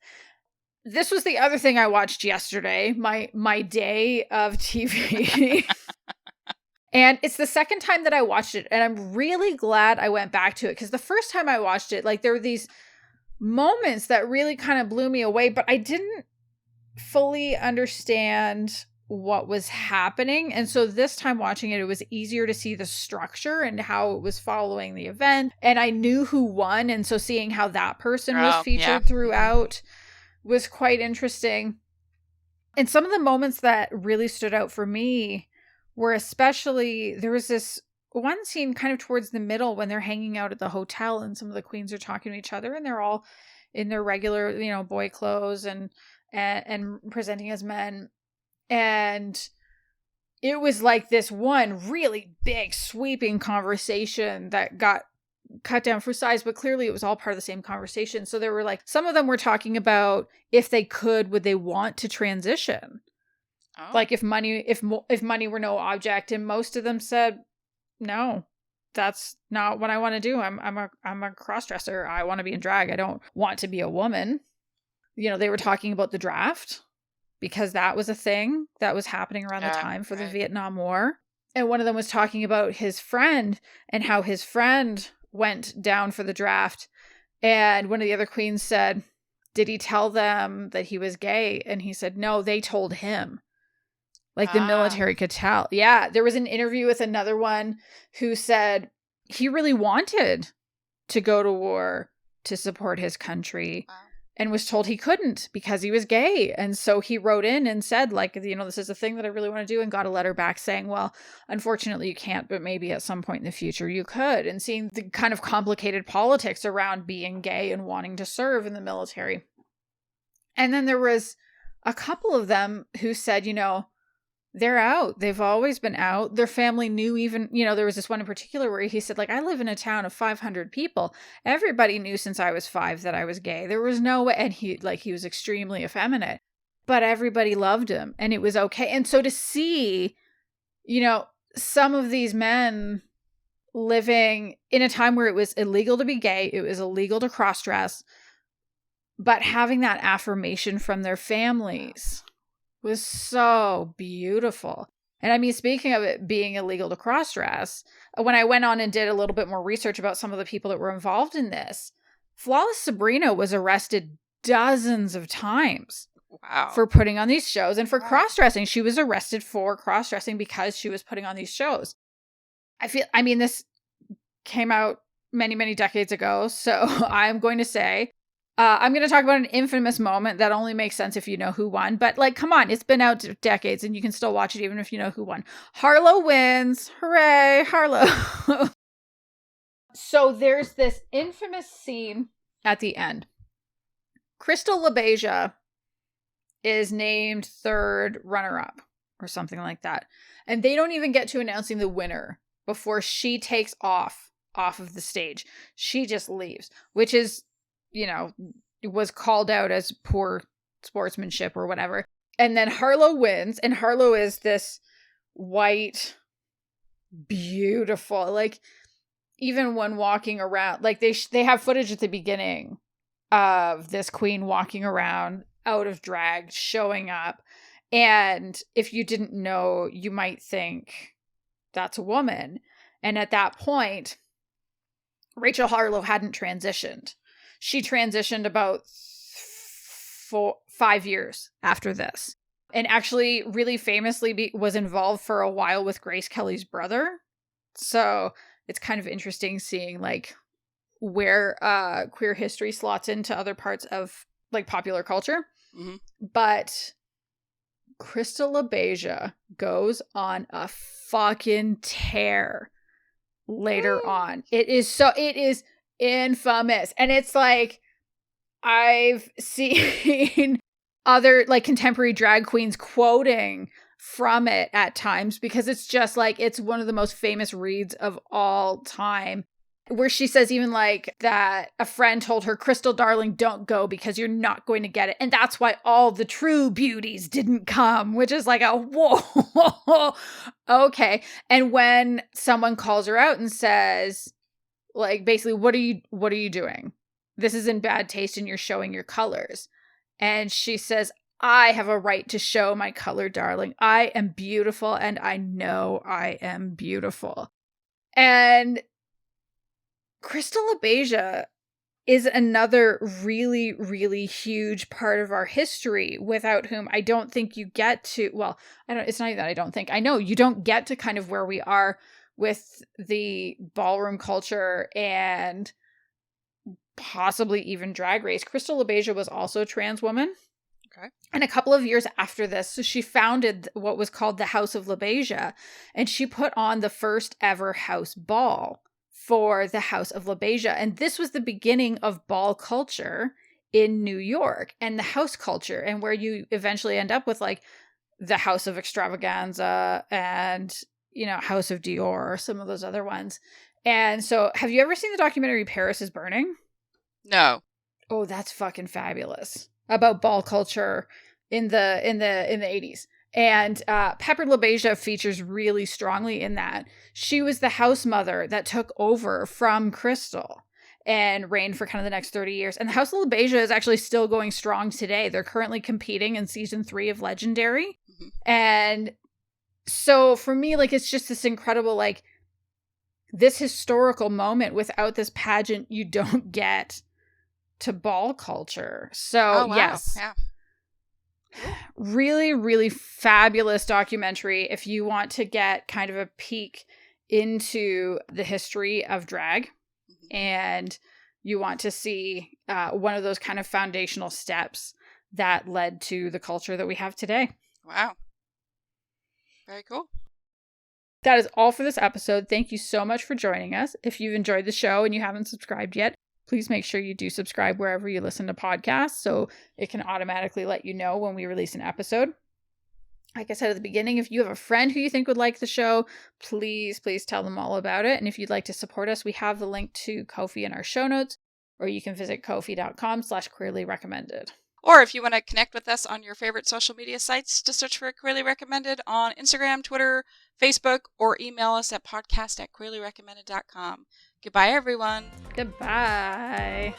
This was the other thing I watched yesterday, my day of TV. And it's the second time that I watched it, and I'm really glad I went back to it, because the first time I watched it, like there were these moments that really kind of blew me away, but I didn't fully understand what was happening. And so this time watching it, it was easier to see the structure and how it was following the event. And I knew who won. And so seeing how that person was featured throughout was quite interesting. And some of the moments that really stood out for me were especially, there was this one scene kind of towards the middle when they're hanging out at the hotel and some of the queens are talking to each other and they're all in their regular, boy clothes and presenting as men. And it was like this one really big sweeping conversation that got cut down for size, but clearly it was all part of the same conversation. So there were like, some of them were talking about if they could, would they want to transition? Oh. Like if money were no object, and most of them said, no, that's not what I want to do. I'm a cross-dresser. I want to be in drag. I don't want to be a woman. they were talking about the draft because that was a thing that was happening around the time for the Vietnam War. And one of them was talking about his friend and how his friend went down for the draft. And one of the other queens said, did he tell them that he was gay? And he said, no, they told him. Like the military could tell. Yeah. There was an interview with another one who said he really wanted to go to war to support his country and was told he couldn't because he was gay. And so he wrote in and said, like, this is a thing that I really want to do, and got a letter back saying, well, unfortunately you can't, but maybe at some point in the future you could. And seeing the kind of complicated politics around being gay and wanting to serve in the military. And then there was a couple of them who said, they're out. They've always been out. Their family knew even, there was this one in particular where he said, like, I live in a town of 500 people. Everybody knew since I was 5 that I was gay. There was no way. And he was extremely effeminate, but everybody loved him and it was okay. And so to see, some of these men living in a time where it was illegal to be gay, it was illegal to cross-dress, but having that affirmation from their families was so beautiful. And I mean, speaking of it being illegal to cross-dress, when I went on and did a little bit more research about some of the people that were involved in this, Flawless Sabrina was arrested dozens of times for putting on these shows and for cross-dressing. She was arrested for cross-dressing because she was putting on these shows. This came out many, many decades ago. So I'm going to say, I'm going to talk about an infamous moment that only makes sense if you know who won. But, like, come on, it's been out decades and you can still watch it even if you know who won. Harlow wins. Hooray, Harlow. So there's this infamous scene at the end. Crystal LaBeija is named third runner-up or something like that. And they don't even get to announcing the winner before she takes off of the stage. She just leaves, which is, was called out as poor sportsmanship or whatever. And then Harlow wins, and Harlow is this white, beautiful, like, even when walking around, like, they have footage at the beginning of this queen walking around out of drag, showing up. And if you didn't know, you might think that's a woman. And at that point, Rachel Harlow hadn't transitioned. She transitioned about 5 years after this. And actually really famously was involved for a while with Grace Kelly's brother. So it's kind of interesting seeing, like, where queer history slots into other parts of, like, popular culture. Mm-hmm. But Crystal LaBeija goes on a fucking tear later on. It is infamous. And it's like, I've seen other, like, contemporary drag queens quoting from it at times because it's just like, it's one of the most famous reads of all time, where she says even like that a friend told her, Crystal darling, don't go because you're not going to get it. And that's why all the true beauties didn't come, which is like a whoa. Okay. And when someone calls her out and says, like, basically, what are you doing? This is in bad taste and you're showing your colors. And she says, I have a right to show my color, darling. I am beautiful and I know I am beautiful. And Crystal LaBeija is another really, really huge part of our history without whom I don't think you get to, well, it's not even that I don't think, I know you don't get to kind of where we are with the ballroom culture and possibly even Drag Race. Crystal LaBeija was also a trans woman. Okay. And a couple of years after this, so she founded what was called the House of LaBeija, and she put on the first ever house ball for the House of LaBeija. And this was the beginning of ball culture in New York and the house culture, and where you eventually end up with like the House of Extravaganza and, you know, House of Dior or some of those other ones. And so have you ever seen the documentary Paris is Burning? No. Oh, that's fucking fabulous. About ball culture in the 80s. And Pepper LaBeija features really strongly in that. She was the house mother that took over from Crystal. and reigned for kind of the next 30 years. And the House of LaBeija is actually still going strong today. They're currently competing in season 3 of Legendary. Mm-hmm. And so for me, like, it's just this incredible, like, this historical moment. Without this pageant, you don't get to ball culture. So, wow. Yes. Yeah. Really, really fabulous documentary if you want to get kind of a peek into the history of drag and you want to see one of those kind of foundational steps that led to the culture that we have today. Wow. Very cool. That is all for this episode. Thank you so much for joining us. If you've enjoyed the show and you haven't subscribed yet, please make sure you do subscribe wherever you listen to podcasts so it can automatically let you know when we release an episode. Like I said at the beginning, if you have a friend who you think would like the show, please tell them all about it. And if you'd like to support us, we have the link to Ko-fi in our show notes, or you can visit kofi.com/queerly-recommended. Or if you want to connect with us on your favorite social media sites, just search for Queerly Recommended on Instagram, Twitter, Facebook, or email us at podcast@queerlyrecommended.com. Goodbye, everyone. Goodbye.